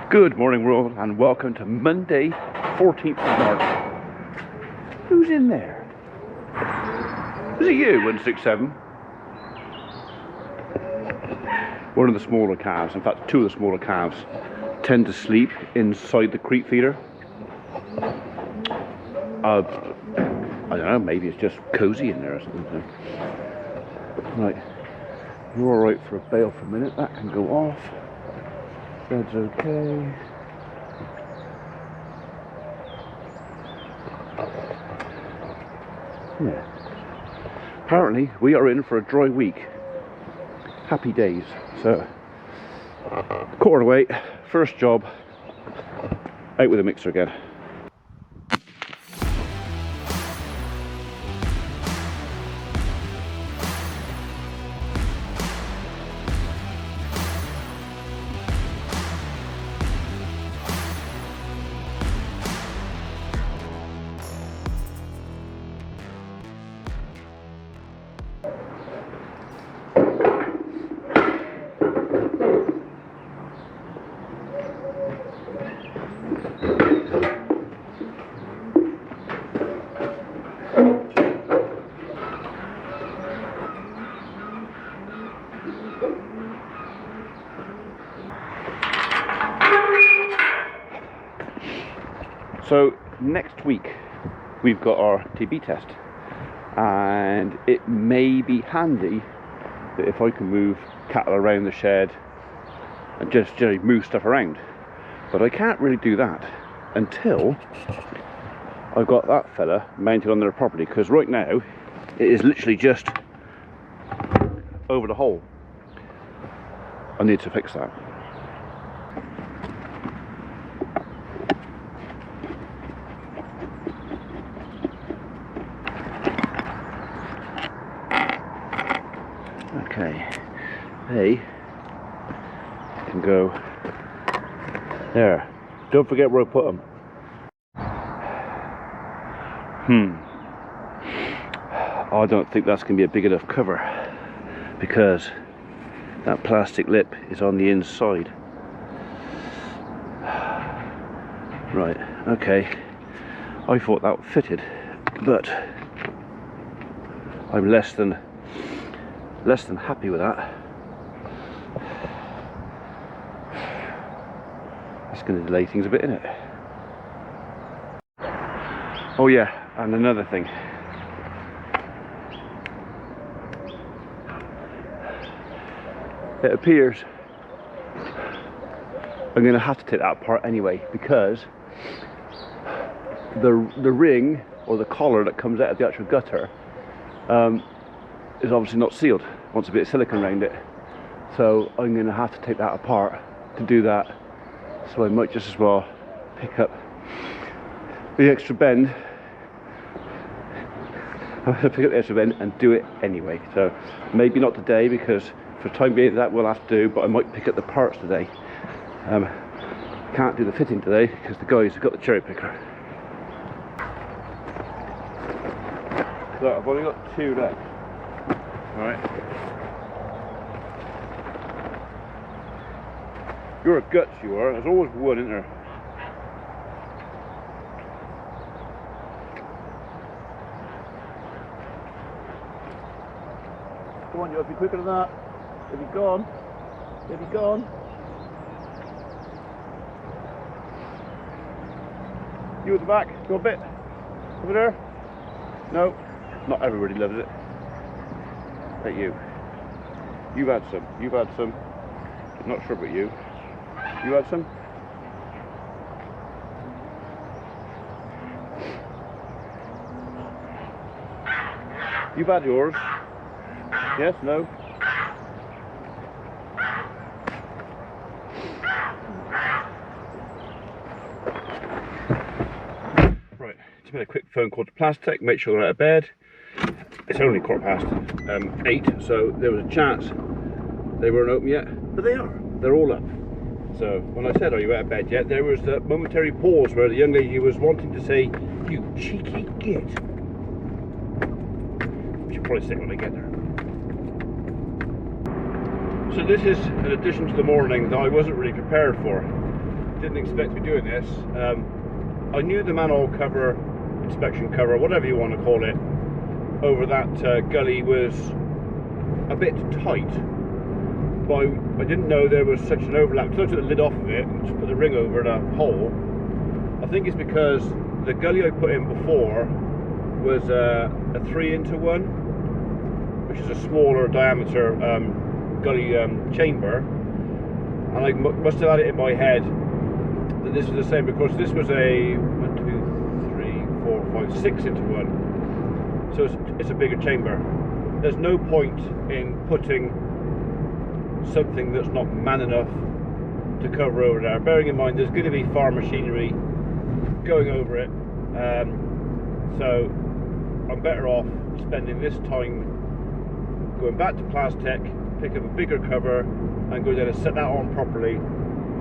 Good morning world and welcome to Monday 14th of March. Who's in there? Is it you, 167? One of the smaller calves, in fact two of the smaller calves, tend to sleep inside the creek feeder. I don't know, maybe it's just cozy in there or something. Right, you're alright for a bail for a minute, that can go off. Bed's okay. Yeah. Apparently we are in for a dry week. Happy days. So quarter away, first job, out with a mixer again. So next week we've got our TB test, and it may be handy that if I can move cattle around the shed and just generally move stuff around, but I can't really do that until I've got that fella mounted on their property, because right now it is literally just over the hole. I need to fix that. Okay, they can go there. Don't forget where I put them. I don't think that's going to be a big enough cover, because that plastic lip is on the inside. Right, okay. I thought that fitted, but I'm less than happy with that. It's going to delay things a bit, isn't it? Oh yeah, and another thing. It appears I'm going to have to take that apart anyway, because the ring or the collar that comes out of the actual gutter is obviously not sealed. Wants a bit of silicone around it, so I'm going to have to take that apart to do that. So I might just as well pick up the extra bend. I'm going to pick up the extra bend and do it anyway. So maybe not today, because for the time being that we'll have to do, but I might pick up the parts today. Can't do the fitting today because the guys have got the cherry picker. So I've only got two left. Alright. You're a guts, you are. There's always one, isn't there? Come on, you have to be quicker than that. Have you gone? Have you gone? You at the back, go a bit. Over there? No, not everybody loves it. But you. You've had some. You've had some. Not sure about you. You had some? You've had yours. Yes, no? Right, just made a quick phone call to Plastic, make sure they're out of bed. It's only 8:15, so there was a chance they weren't open yet, but they are. They're all up. So when I said, "Are you out of bed yet?" there was a momentary pause where the young lady was wanting to say, "You cheeky git." She'll probably say it when I get there. So this is an addition to the morning that I wasn't really prepared for. didn't expect to be doing this. I knew the manhole cover, inspection cover, whatever you want to call it, over that gully was a bit tight, but I didn't know there was such an overlap. So I took the lid off of it and just put the ring over the hole. I think it's because the gully I put in before was a 3-into-1, which is a smaller diameter gully chamber, and I must have had it in my head that this was the same, because this was a 1, 2, 3, 4, 5, 6-into-1, so it's a bigger chamber. There's no point in putting something that's not man enough to cover over there, bearing in mind there's going to be farm machinery going over it, so I'm better off spending this time going back to Plastech, pick up a bigger cover and go down and set that on properly,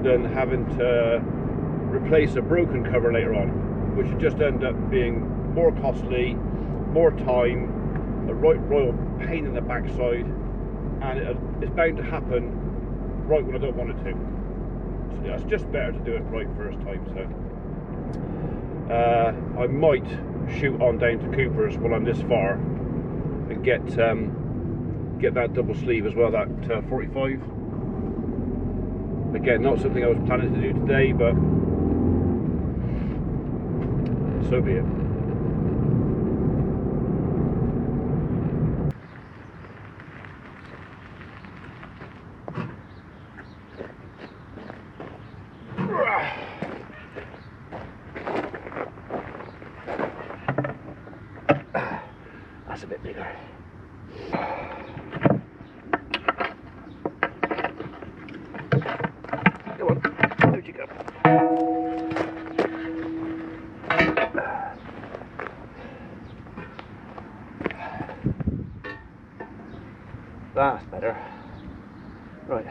than having to replace a broken cover later on, which would just end up being more costly, more time, a royal pain in the backside, and it's bound to happen right when I don't want it to. So yeah, it's just better to do it right first time. So I might shoot on down to Cooper's while I'm this far and get that double sleeve as well, that 45. Again, not something I was planning to do today, but so be it. That's a bit bigger. Come on, out you go. That's better. Right,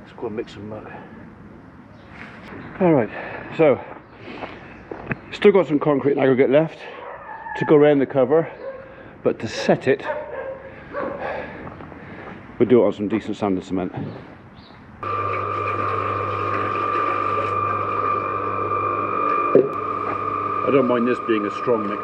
let's go and mix some mud. Alright, so still got some concrete and aggregate left to go around the cover, but to set it, we'll do it on some decent sand and cement. I don't mind this being a strong mix.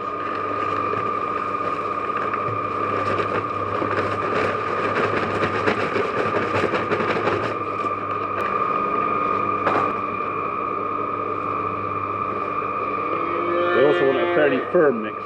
I also want a fairly firm mix.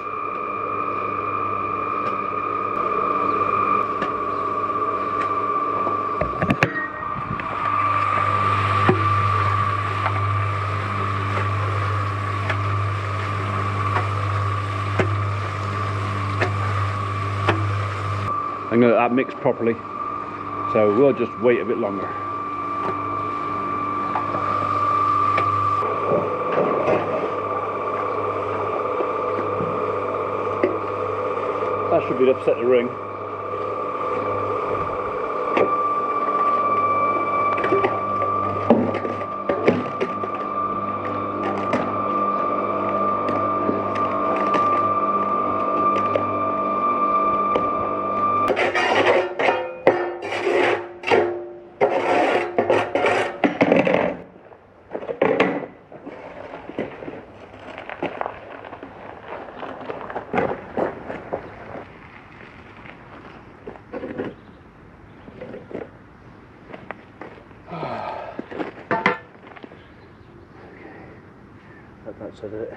I'm going to let that mix properly, so we'll just wait a bit longer. That should be enough to set the ring. That's it.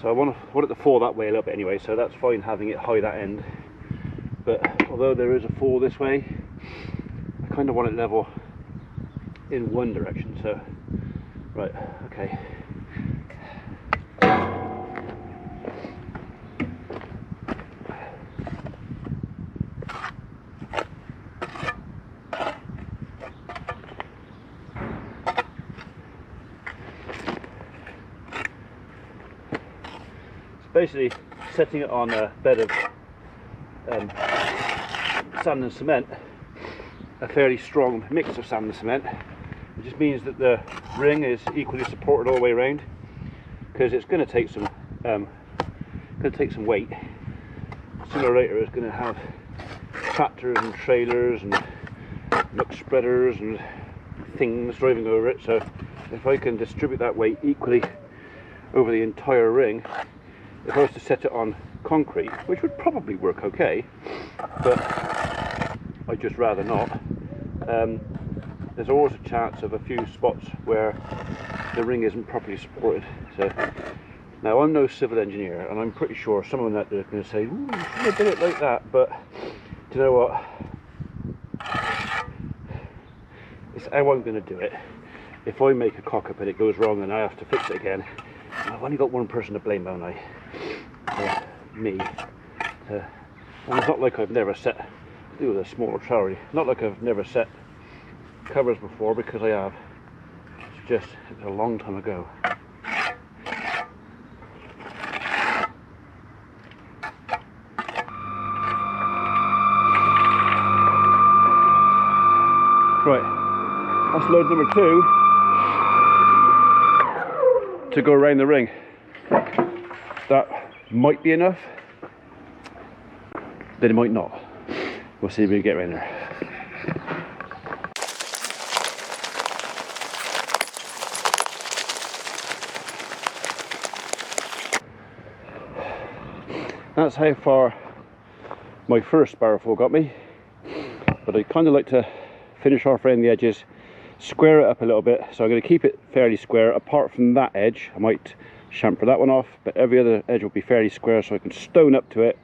So I want it to fall that way a little bit anyway, so that's fine having it high that end. But although there is a fall this way, I kind of want it level in one direction. So, right, okay. Basically setting it on a bed of sand and cement, a fairly strong mix of sand and cement. It just means that the ring is equally supported all the way around, because it's going to take some weight. Sooner or later it's going to have tractors and trailers and muck spreaders and things driving over it, so if I can distribute that weight equally over the entire ring, if I was to set it on concrete, which would probably work okay, but I'd just rather not, there's always a chance of a few spots where the ring isn't properly supported. So now, I'm no civil engineer, and I'm pretty sure someone out there is going to say, ooh, you should have done it like that, but do you know what? It's how I'm going to do it. If I make a cock up and it goes wrong and I have to fix it again, I've only got one person to blame, haven't I? Me. And it's not like I've never set, do with a smaller trowel, not like I've never set covers before, because I have. It's just, it was a long time ago. Right, that's load number 2 to go around the ring. That might be enough, then it might not. We'll see if we can get around there. That's how far my first barrowful got me, but I kind of like to finish off around the edges, square it up a little bit. So I'm going to keep it fairly square. Apart from that edge, I might chamfer that one off, but every other edge will be fairly square, so I can stone up to it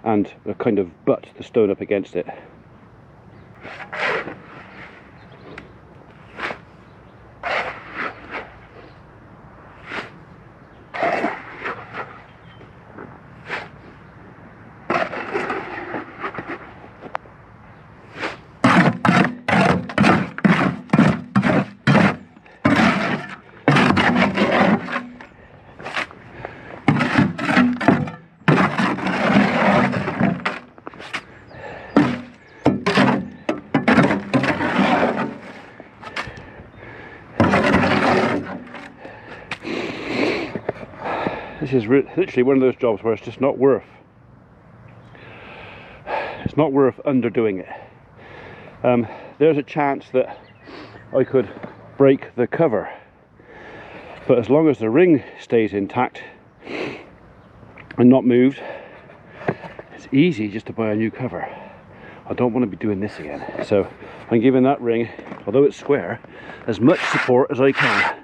and kind of butt the stone up against it. This is literally one of those jobs where it's just not worth underdoing it. There's a chance that I could break the cover, but as long as the ring stays intact and not moved, it's easy just to buy a new cover. I don't want to be doing this again, so I'm giving that ring, although it's square, as much support as I can.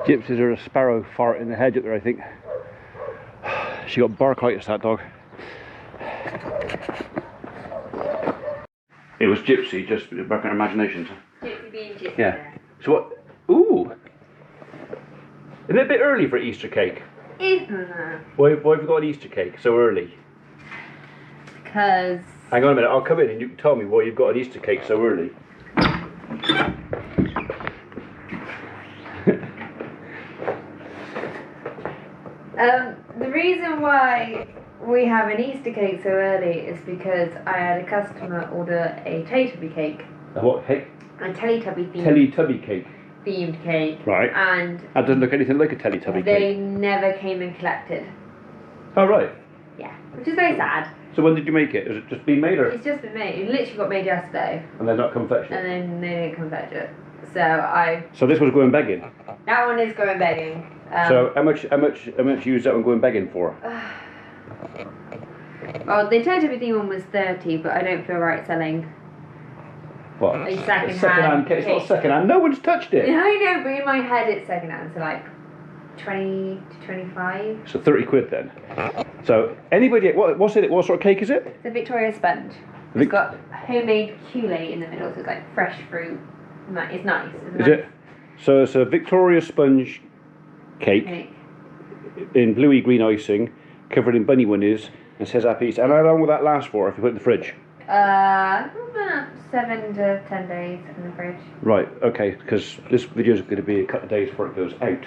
Gypsies are a sparrow fart in the hedge up there, I think. She got barkitis, that dog. It was Gypsy, just working her imagination. Gypsy being Gypsy. Yeah. There. So what? Ooh! Isn't it a bit early for Easter cake? Why have you got an Easter cake so early? Because... Hang on a minute, I'll come in and you can tell me why you've got an Easter cake so early. The reason why we have an Easter cake so early is because I had a customer order a Teletubby cake. A what cake? A Teletubby Teletubby cake. themed cake. Right. And that doesn't look anything like a Teletubby cake. they never came and collected. Oh, right. Yeah, which is very sad. So when did you make it? Has it just been made or? It's just been made. It literally got made yesterday. And they're not come fetch it? And then they didn't come fetch it. So this was going begging? that one is going begging. So how much you use that one going begging for? Well, the tentative one was 30, but I don't feel right selling. What? A second-hand Second-hand cake. It's not second-hand. No one's touched it. I know, but in my head it's second-hand, so like 20 to 25. So 30 quid then. So anybody, what sort of cake is it? It's a Victoria sponge. It's got homemade Kool-Aid in the middle, so it's like fresh fruit. It's nice. Is it? So it's a Victoria sponge cake in bluey green icing, covered in bunny winnies, and says happy Easter. And how long will that last for if you put it in the fridge? 7 to 10 days in the fridge. Right, okay, because this video is going to be a couple of days before it goes out.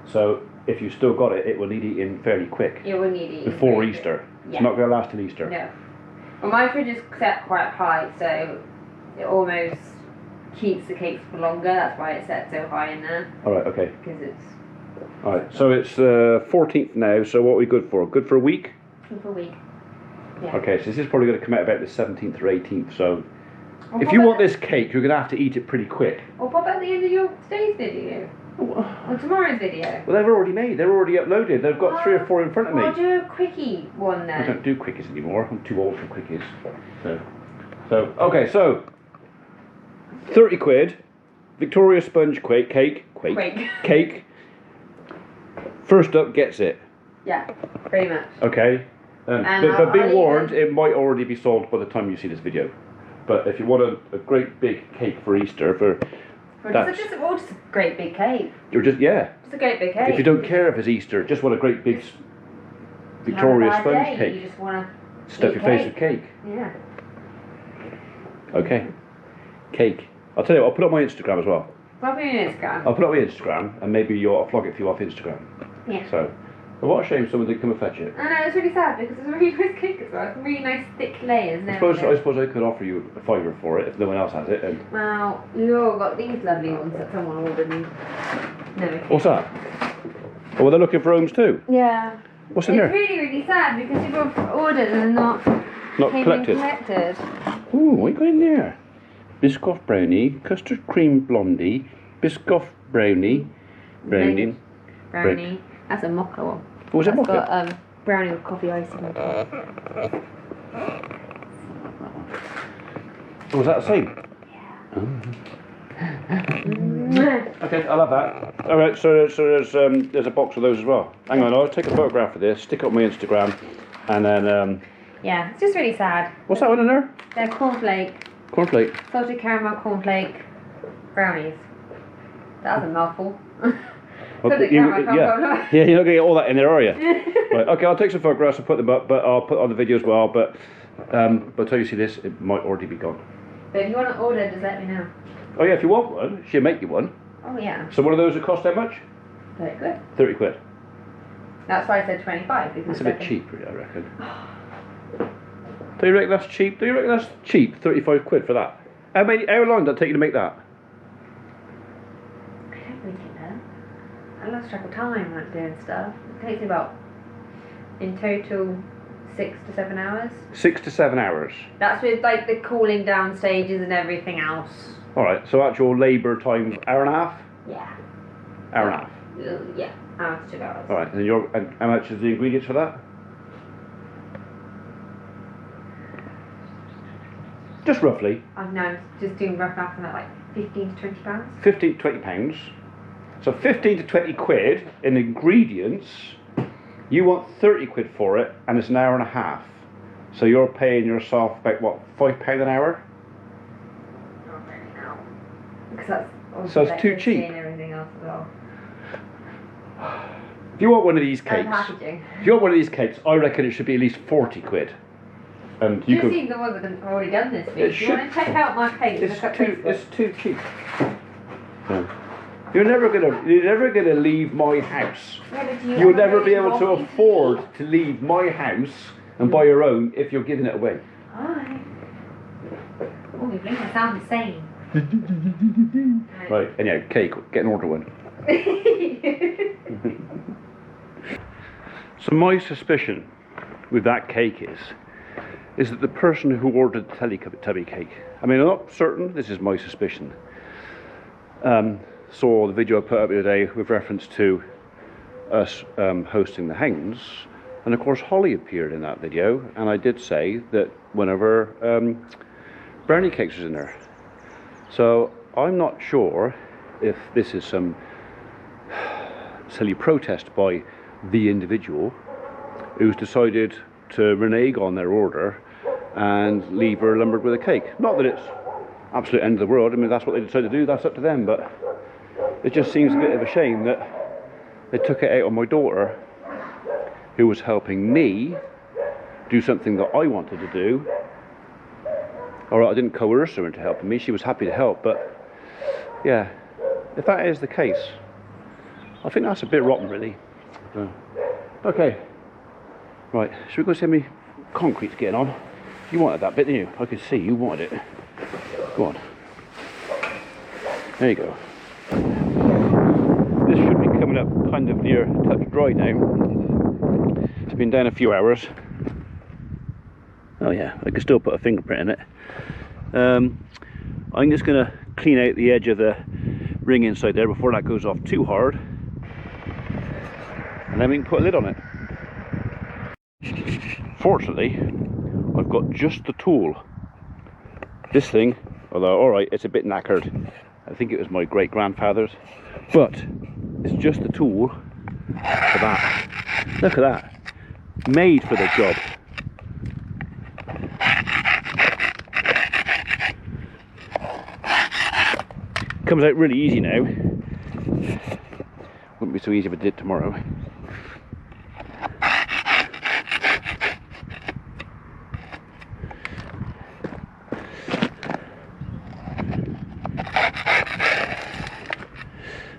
So if you still got it, it will need eating fairly quick. It will need eating before Easter. Yeah. It's not going to last till Easter. No. Well, my fridge is set quite high, so it almost keeps the cakes for longer. That's why it's set so high in there. Alright, okay. Because it's... Alright, so it's 14th now, so what are we good for? Good for a week? Good for a week. Yeah. Okay, so this is probably going to come out about the 17th or 18th, so... If you want this cake, you're going to have to eat it pretty quick. Or pop at the end of today's video. Or tomorrow's video. Well, they're already made. They're already uploaded. They've got 3 or 4 in front of me. I'll do a quickie one then. I don't do quickies anymore. I'm too old for quickies. Okay, so 30 quid, Victoria sponge cake. First up gets it. Yeah, pretty much. Okay, but be warned, it might already be sold by the time you see this video. But if you want a great big cake for Easter, Just a great big cake. You're just Just a great big cake. If you don't care if it's Easter, just want a great big Victoria sponge cake. You just want to stuff your face with cake. Yeah. Okay. Cake. I'll tell you what, I'll put it on my Instagram as well. Pop it on Instagram. I'll put it on my Instagram and maybe I'll flog it for you off Instagram. Yeah. So, but what a shame someone didn't come and fetch it. I know, it's really sad because it's a really nice cake as well. It's really nice thick layers. I suppose I could offer you a £5 for it if no one else has it. And well, you've all got these lovely ones that someone ordered and never came. What's that? Oh, well, they're looking for homes too. Yeah. What's in there? It's really, really sad because people have ordered and not collected. Ooh, what you got in there? Biscoff brownie, custard cream blondie, Biscoff brownie. That's a mocha one. What was it, mocha? It's got brownie with coffee icing on top. Oh, was that the same? Yeah. Okay, I'll have that. Alright, so there's a box of those as well. Hang on, I'll take a photograph of this, stick it on my Instagram, and then... yeah, it's just really sad. What's that one in there? They're cornflake. Cornflake. Salted caramel cornflake brownies. That was a mouthful. Salted caramel cornflake. Yeah, you're not going to get all that in there, are you? Right, okay, I'll take some photographs and put them up, but I'll put it on the video as well, but by the time you see this, it might already be gone. But if you want to order, just let me know. Oh yeah, if you want one, she'll make you one. Oh yeah. So one of those would cost how much? 30 quid. 30 quid. That's why I said 25. Because That's a bit cheap, really, I reckon. Do you reckon that's cheap? 35 quid for that. How long did it take you to make that? I don't really know. I lost track of time like doing stuff. It takes me about, in total, 6 to 7 hours. 6 to 7 hours. That's with like the cooling down stages and everything else. Alright, so actual labour time, hour and a half? Yeah. Hour and a half. Yeah, hour to 2 hours. Alright, and how much is the ingredients for that? Just roughly. I'm now just doing rough math and like 15 to 20 pounds. 15 to 20 pounds. So 15 to 20 quid in ingredients. You want 30 quid for it, and it's an hour and a half. So you're paying yourself about, what, £5 an hour? Not really now. Because that's So it's too cheap. And everything else as well. If you want one of these And cakes, packaging. if you want one of these cakes, I reckon it should be at least 40 quid. And you You've could. seen the ones that have already done this. It If you want to check out my page, It's too cheap. Yeah. You're never gonna leave my house. You'll never be able to afford to leave my house and buy your own if you're giving it away. Alright. Oh, you've made it sound the same. Right, anyhow, cake, get an order one. So my suspicion with that cake is is that the person who ordered the Teletubby cake, I mean, I'm not certain, this is my suspicion, saw the video I put up the other day with reference to us hosting the hounds, and of course Holly appeared in that video, and I did say that one of her brownie cakes was in there. So I'm not sure if this is some silly protest by the individual who's decided to renege on their order and leave her lumbered with a cake. Not that it's absolute end of the world, I mean, that's what they decided to do, that's up to them, but it just seems a bit of a shame that they took it out on my daughter, who was helping me do something that I wanted to do. Alright, I didn't coerce her into helping me, she was happy to help, but yeah, if that is the case, I think that's a bit rotten, really. Okay, right, should we go see how many concrete's getting on? You wanted that bit, didn't you? I could see you wanted it. Go on. There you go. This should be coming up kind of near touch dry now. It's been down a few hours. Oh yeah, I can still put a fingerprint in it. I'm just going to clean out the edge of the ring inside there before that goes off too hard, and then we can put a lid on it. Fortunately, I've got just the tool. This thing, although alright, it's a bit knackered, I think it was my great grandfather's, but it's just the tool for that. Look at that, made for the job. Comes out really easy now. Wouldn't be so easy if I did it tomorrow.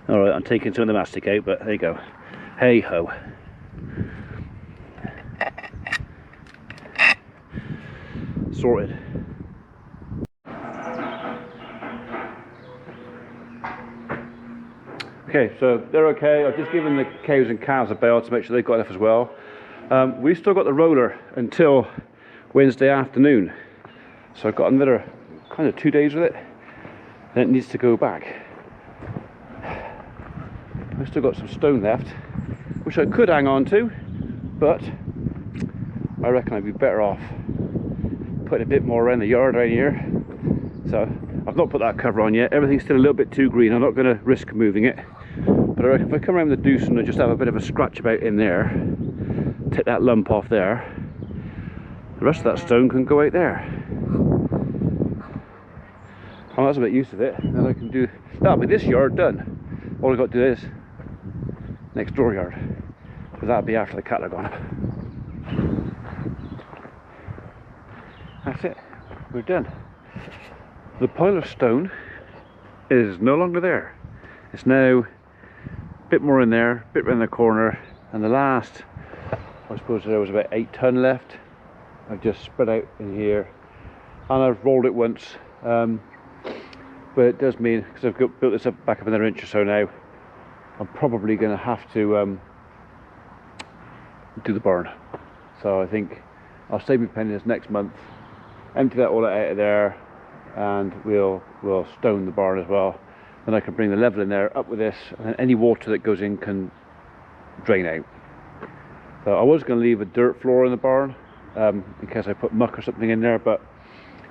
Alright, I'm taking some of the mastic out, but there you go. Hey ho. Sorted. Okay, so they're okay. I've just given the cows and calves a bell to make sure they've got enough as well. We've still got the roller until Wednesday afternoon. So I've got another kind of 2 days with it. Then it needs to go back. I've still got some stone left, which I could hang on to, but I reckon I'd be better off putting a bit more around the yard right here. So I've not put that cover on yet. Everything's still a little bit too green. I'm not going to risk moving it. But I reckon if I come around the deuce and I just have a bit of a scratch about in there, take that lump off there, the rest of that stone can go out there. Oh, that's a bit used to it. Then I can do, that'll be this yard done. All I've got to do is next door yard, because that'll be after the cattle are gone. That's it, we're done. The pile of stone is no longer there. It's now a bit more in there, a bit around the corner, and the last, I suppose there was about 8 ton left. I've just spread out in here, and I've rolled it once, but it does mean, because I've built this up back up another inch or so now, I'm probably going to have to do the barn. So I think I'll save me pennies next month, empty that all out of there, and we'll stone the barn as well. Then I can bring the level in there up with this, and then any water that goes in can drain out. So I was going to leave a dirt floor in the barn in case I put muck or something in there, but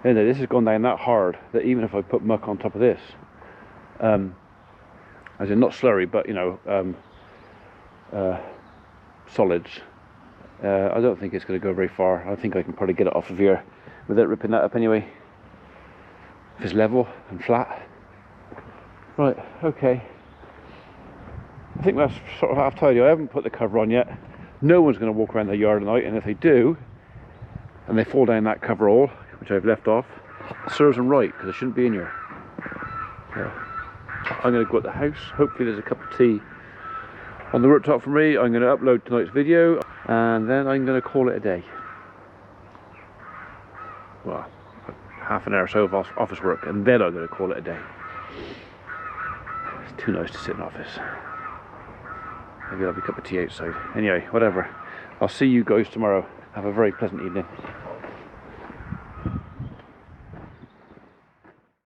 anyway, this has gone down that hard that even if I put muck on top of this, as in not slurry, but you know, solids, I don't think it's going to go very far. I think I can probably get it off of here without ripping that up anyway, if it's level and flat. Right, okay, I think that's sort of half tidy. I haven't put the cover on yet. No one's going to walk around the yard at night, and if they do and they fall down that cover hole which I've left off, it serves them right, because I shouldn't be in here. Yeah. I'm going to go at the house. Hopefully there's a cup of tea on the worktop for me. I'm going to upload tonight's video, and then I'm going to call it a day. Well, half an hour or so of office work, and then I'm going to call it a day. It's too nice to sit in office. Maybe I'll have a cup of tea outside. Anyway, whatever. I'll see you guys tomorrow. Have a very pleasant evening.